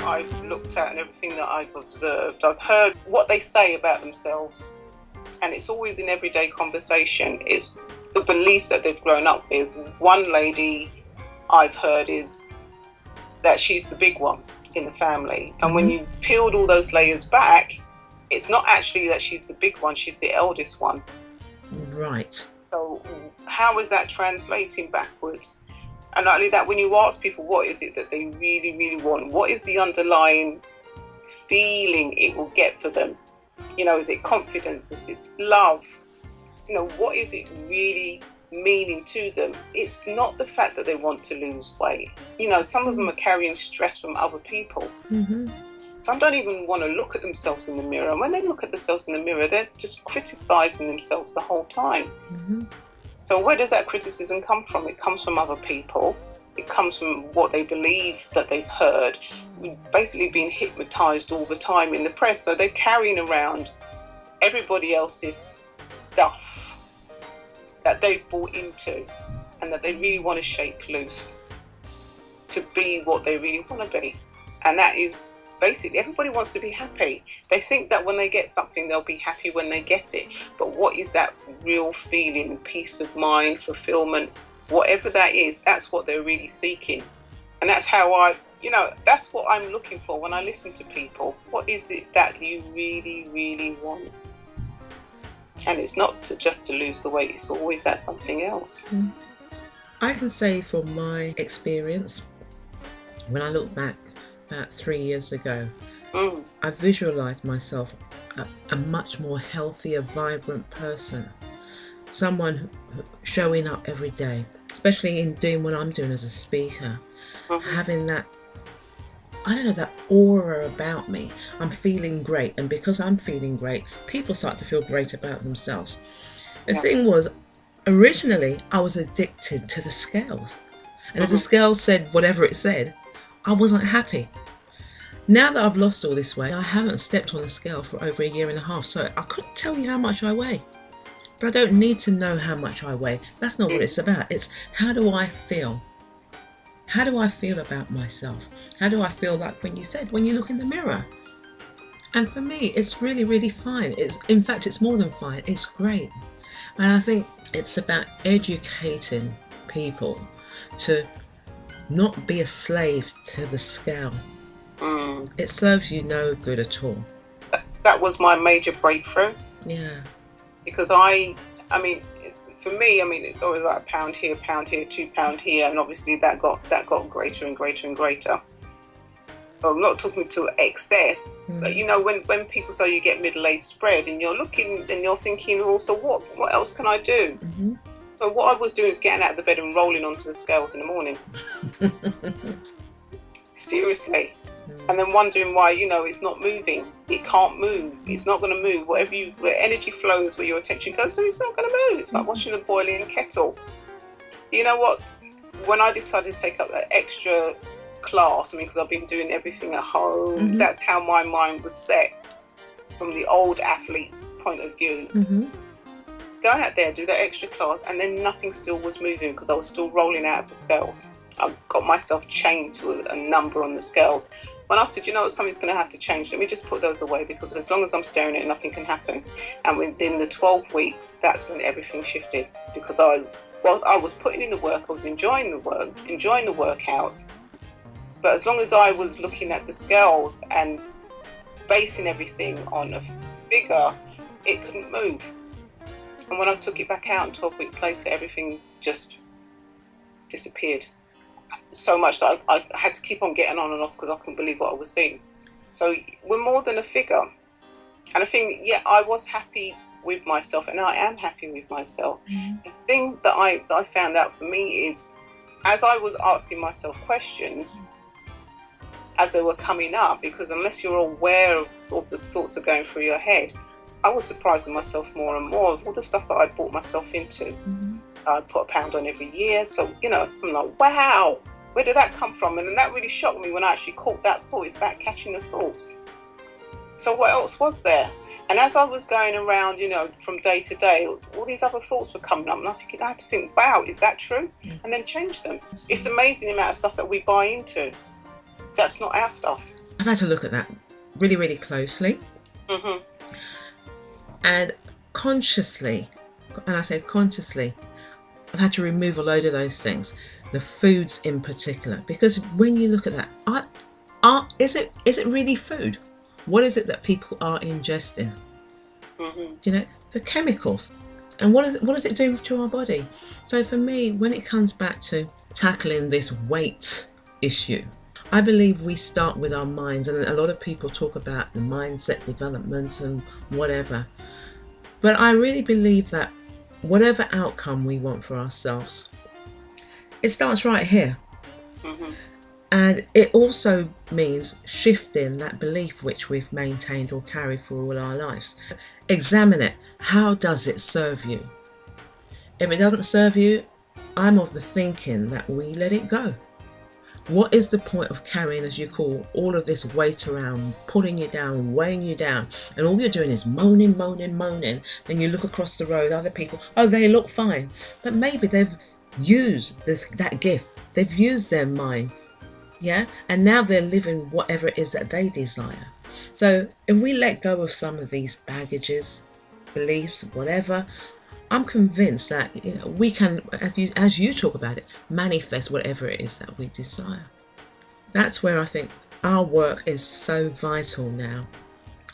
I've looked at and everything that I've observed, I've heard what they say about themselves, and it's always in everyday conversation. It's the belief that they've grown up with. One lady I've heard is that she's the big one in the family, and when you peeled all those layers back, it's not actually that she's the big one, she's the eldest one. Right. So how is that translating backwards? And not only that, when you ask people what is it that they really, really want, what is the underlying feeling it will get for them? You know, is it confidence? Is it love? You know, what is it really meaning to them? It's not the fact that they want to lose weight. You know, some of them are carrying stress from other people. Some don't even want to look at themselves in the mirror. And when they look at themselves in the mirror, they're just criticizing themselves the whole time. So where does that criticism come from? It comes from other people. It comes from what they believe that they've heard. We've basically been hypnotized all the time in the press. So they're carrying around everybody else's stuff that they've bought into and that they really want to shake loose to be what they really want to be. And that is basically, everybody wants to be happy. They think that when they get something, they'll be happy when they get it. But what is that real feeling, peace of mind, fulfillment, whatever that is, that's what they're really seeking. And that's how that's what I'm looking for when I listen to people. What is it that you really, really want? And it's not just to lose the weight, it's always that something else. I can say from my experience, when I look back about 3 years ago, I visualized myself a much more healthier, vibrant person. Someone showing up every day, especially in doing what I'm doing as a speaker, having that, I don't know, that aura about me. I'm feeling great, and because I'm feeling great, people start to feel great about themselves. The thing was, originally I was addicted to the scales, and if the scales said whatever it said, I wasn't happy. Now that I've lost all this weight, I haven't stepped on a scale for over 1.5 years, so I couldn't tell you how much I weigh. But I don't need to know how much I weigh. That's not what it's about. It's how do I feel? How do I feel about myself? How do I feel like when you look in the mirror? And for me, it's really, really fine. In fact, it's more than fine. It's great. And I think it's about educating people to not be a slave to the scale. It serves you no good at all. That was my major breakthrough. Yeah. Because I mean, for me, it's always like a pound here, £2 here, and obviously that got greater and greater and greater. But I'm not talking to excess, but you know, when people say you get middle-aged spread, and you're looking and you're thinking, also, what else can I do? But what I was doing is getting out of the bed and rolling onto the scales in the morning. Seriously. And then wondering why, it's not moving. It can't move. It's not going to move. Where energy flows, where your attention goes, so it's not going to move. It's like watching a boiling kettle. You know what? When I decided to take up that extra class, because I've been doing everything at home, that's how my mind was set from the old athlete's point of view. Going out there, do that extra class, and then nothing still was moving because I was still rolling out of the scales. I got myself chained to a number on the scales. When I said, something's going to have to change, let me just put those away, because as long as I'm staring at it, nothing can happen. And within the 12 weeks, that's when everything shifted, because I was putting in the work, I was enjoying the work, enjoying the workouts. But as long as I was looking at the scales and basing everything on a figure, it couldn't move. And when I took it back out, and 12 weeks later, everything just disappeared. So much that I had to keep on getting on and off because I couldn't believe what I was seeing. So we're more than a figure. And I think, I was happy with myself, and I am happy with myself. The thing that I found out for me is, as I was asking myself questions, as they were coming up, because unless you're aware of the thoughts that are going through your head, I was surprising myself more and more of all the stuff that I brought myself into. I put a pound on every year. So, I'm like, wow, where did that come from? And that really shocked me when I actually caught that thought. It's about catching the thoughts. So what else was there? And as I was going around, from day to day, all these other thoughts were coming up. And I had to think, wow, is that true? And then change them. It's amazing the amount of stuff that we buy into. That's not our stuff. I've had to look at that really, really closely. Mm-hmm. And consciously, and I say consciously, I've had to remove a load of those things, the foods in particular, because when you look at that, is it really food? What is it that people are ingesting? Mm-hmm. You know, the chemicals, and what does it do to our body? So for me, when it comes back to tackling this weight issue, I believe we start with our minds, and a lot of people talk about the mindset development and whatever. But I really believe that whatever outcome we want for ourselves, it starts right here. Mm-hmm. And it also means shifting that belief which we've maintained or carried for all our lives. Examine it. How does it serve you? If it doesn't serve you, I'm of the thinking that we let it go. What is the point of carrying, as you call, all of this weight around, putting you down, weighing you down, and all you're doing is moaning. Then you look across the road, other people, oh, they look fine. But maybe they've used that gift. They've used their mind, yeah? And now they're living whatever it is that they desire. So if we let go of some of these baggages, beliefs, whatever, I'm convinced that we can, as you talk about it, manifest whatever it is that we desire. That's where I think our work is so vital now.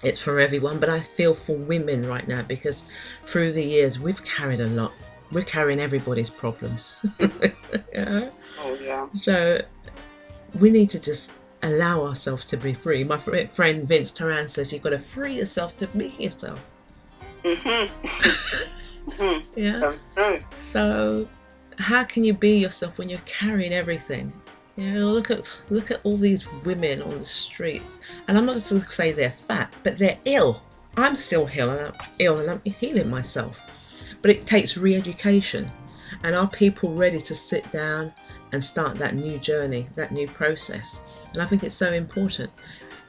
It's for everyone, but I feel for women right now, because through the years we've carried a lot. We're carrying everybody's problems. Yeah. Oh yeah. So we need to just allow ourselves to be free. My friend Vince Taran says you've got to free yourself to be yourself. Mm-hmm. Yeah. So how can you be yourself when you're carrying everything? Look at all these women on the street, and I'm not just to say they're fat, but they're ill. I'm still ill, and I'm healing myself. But it takes re-education, and are people ready to sit down and start that new journey, that new process? And I think it's so important.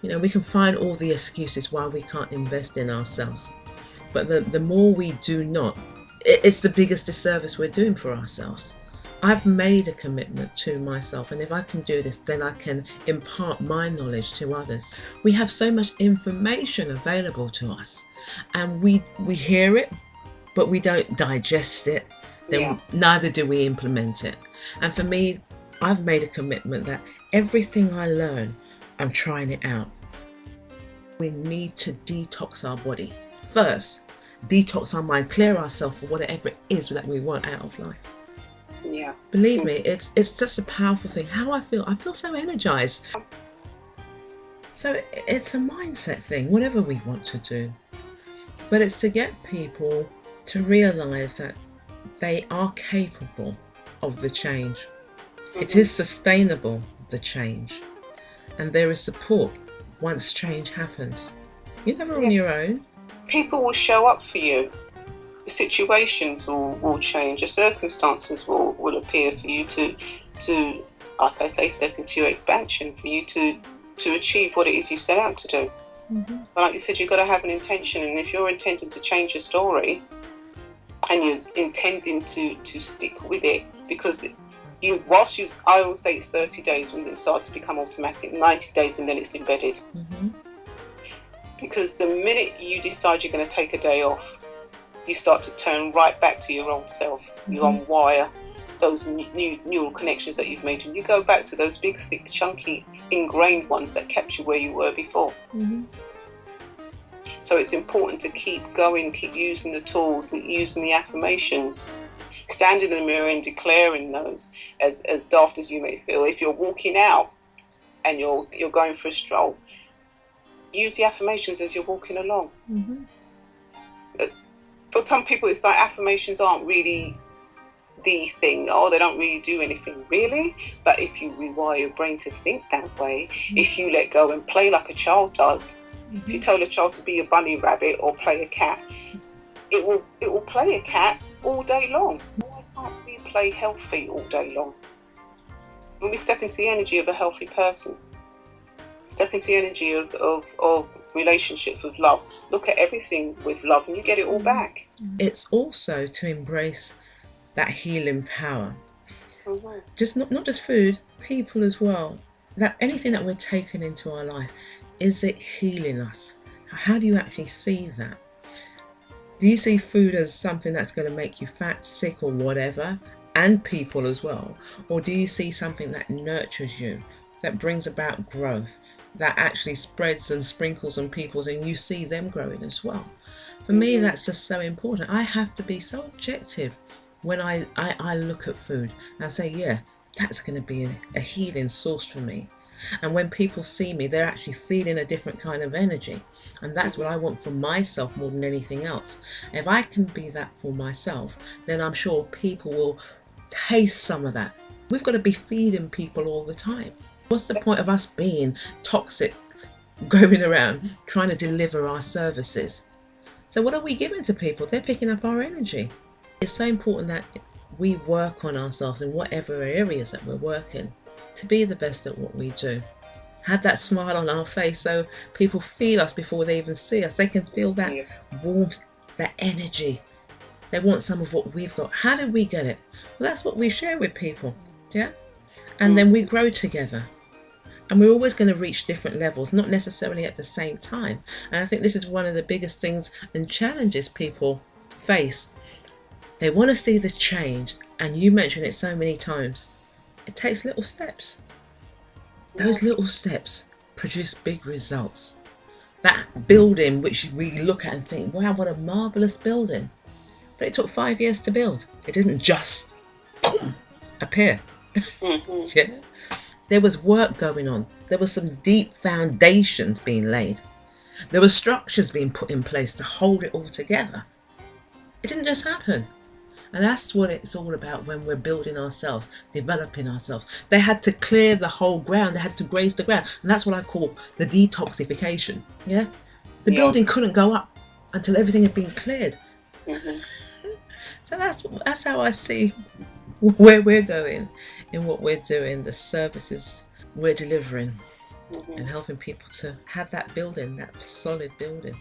We can find all the excuses why we can't invest in ourselves. But the more we do not, it's the biggest disservice we're doing for ourselves. I've made a commitment to myself, and if I can do this, then I can impart my knowledge to others. We have so much information available to us, and we hear it, but we don't digest it. Then neither do we implement it. And for me, I've made a commitment that everything I learn, I'm trying it out. We need to detox our body first, detox our mind, clear ourselves for whatever it is that we want out of life. Yeah. Believe me, it's just a powerful thing. How I feel so energized. So it's a mindset thing, whatever we want to do. But it's to get people to realize that they are capable of the change. It is sustainable, the change. And there is support once change happens. You're never on your own. People will show up for you. The situations will change. The circumstances will appear for you to, like I say, step into your expansion, for you to achieve what it is you set out to do. Mm-hmm. But like you said, you've got to have an intention, and if you're intending to change your story and you're intending to stick with it, because I always say it's 30 days when it starts to become automatic, 90 days and then it's embedded. Mm-hmm. Because the minute you decide you're going to take a day off, you start to turn right back to your old self. Mm-hmm. You unwire those new neural connections that you've made, and you go back to those big, thick, chunky, ingrained ones that kept you where you were before. Mm-hmm. So it's important to keep going, keep using the tools, using the affirmations, standing in the mirror and declaring those, as daft as you may feel. If you're walking out and you're going for a stroll, use the affirmations as you're walking along. Mm-hmm. For some people, it's like affirmations aren't really the thing. Oh, they don't really do anything, really. But if you rewire your brain to think that way, mm-hmm. if you let go and play like a child does, mm-hmm. if you tell a child to be a bunny rabbit or play a cat, it will play a cat all day long. Why can't we play healthy all day long? When we step into the energy of a healthy person, step into the energy of relationships with love, look at everything with love, and you get it all back. It's also to embrace that healing power. Mm-hmm. Just not just food, people as well. that anything that we're taking into our life, is it healing us? How do you actually see that? Do you see food as something that's going to make you fat, sick, or whatever, and people as well? Or do you see something that nurtures you, that brings about growth, that actually spreads and sprinkles on people and you see them growing as well? For me, that's just so important. I have to be so objective when I look at food and I say, yeah, that's going to be a healing source for me. And when people see me, they're actually feeling a different kind of energy. And that's what I want for myself more than anything else. If I can be that for myself, then I'm sure people will taste some of that. We've got to be feeding people all the time. What's the point of us being toxic, going around trying to deliver our services? So what are we giving to people? They're picking up our energy. It's so important that we work on ourselves in whatever areas that we're working, to be the best at what we do. Have that smile on our face so people feel us before they even see us. They can feel that warmth, that energy. They want some of what we've got. How did we get it? Well, that's what we share with people, yeah? And then we grow together. And we're always going to reach different levels, not necessarily at the same time. And I think this is one of the biggest things and challenges people face. They want to see the change, and you mentioned it so many times. It takes little steps. Those little steps produce big results. That building which we look at and think, wow, what a marvellous building. But it took 5 years to build. It didn't just appear. Yeah? There was work going on. There were some deep foundations being laid. There were structures being put in place to hold it all together. It didn't just happen. And that's what it's all about when we're building ourselves, developing ourselves. They had to clear the whole ground. They had to graze the ground. And that's what I call the detoxification. Yeah? The building couldn't go up until everything had been cleared. So that's how I see where we're going in what we're doing, the services we're delivering, and helping people to have that building, that solid building.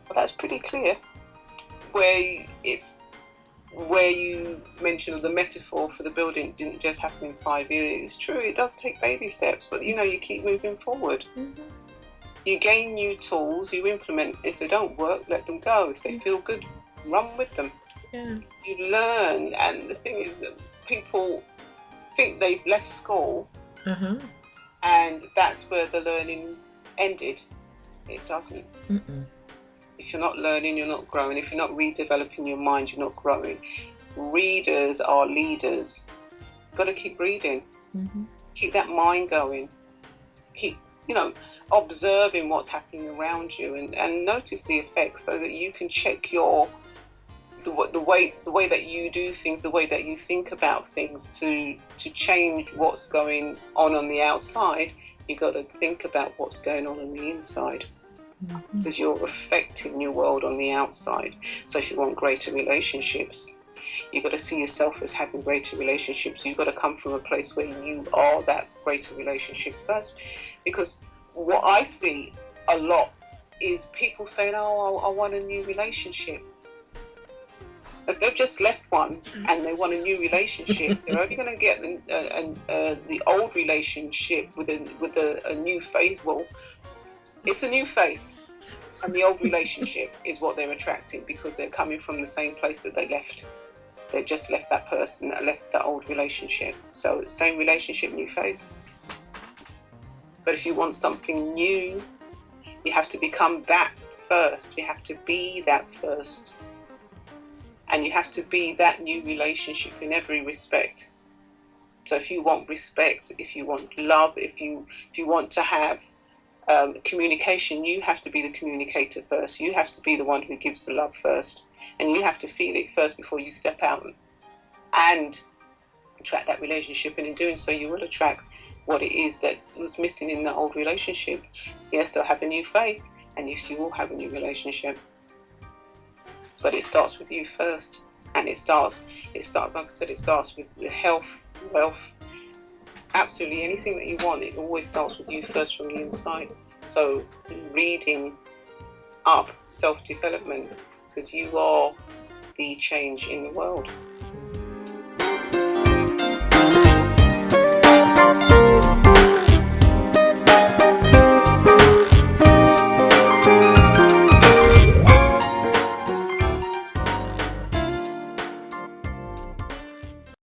Well, that's pretty clear. Where you mentioned the metaphor for the building didn't just happen in 5 years. It's true, it does take baby steps, but you keep moving forward. You gain new tools, you implement. If they don't work, let them go. If they feel good, run with them. You learn, and the thing is that people think they've left school and that's where the learning ended. It doesn't. If you're not learning, you're not growing. If you're not redeveloping your mind, you're not growing. Readers are leaders. You've got to keep reading. Keep that mind going. Keep, observing what's happening around you and notice the effects so that you can check the way that you do things, the way that you think about things to change what's going on the outside. You've got to think about what's going on the inside. Because you're affecting your world on the outside. So if you want greater relationships, you've got to see yourself as having greater relationships. You've got to come from a place where you are that greater relationship first. Because what I see a lot is people saying, oh, I want a new relationship. If they've just left one and they want a new relationship, they're only going to get the old relationship with a new phase. Well, it's a new face, and the old relationship is what they're attracting because they're coming from the same place that they left. They just left that person that left that old relationship. So same relationship, new face. But if you want something new, you have to become that first. You have to be that first. And you have to be that new relationship in every respect. So if you want respect, if you want love, if you want to have communication, you have to be the communicator first. You have to be the one who gives the love first, and you have to feel it first before you step out and attract that relationship. And in doing so, you will attract what it is that was missing in the old relationship. Yes, they'll have a new face, and yes, you will have a new relationship, but it starts with you first. And it starts like I said, it starts with your health, wealth, absolutely anything that you want. It always starts with you first from the inside. So reading up, self-development, because you are the change in the world.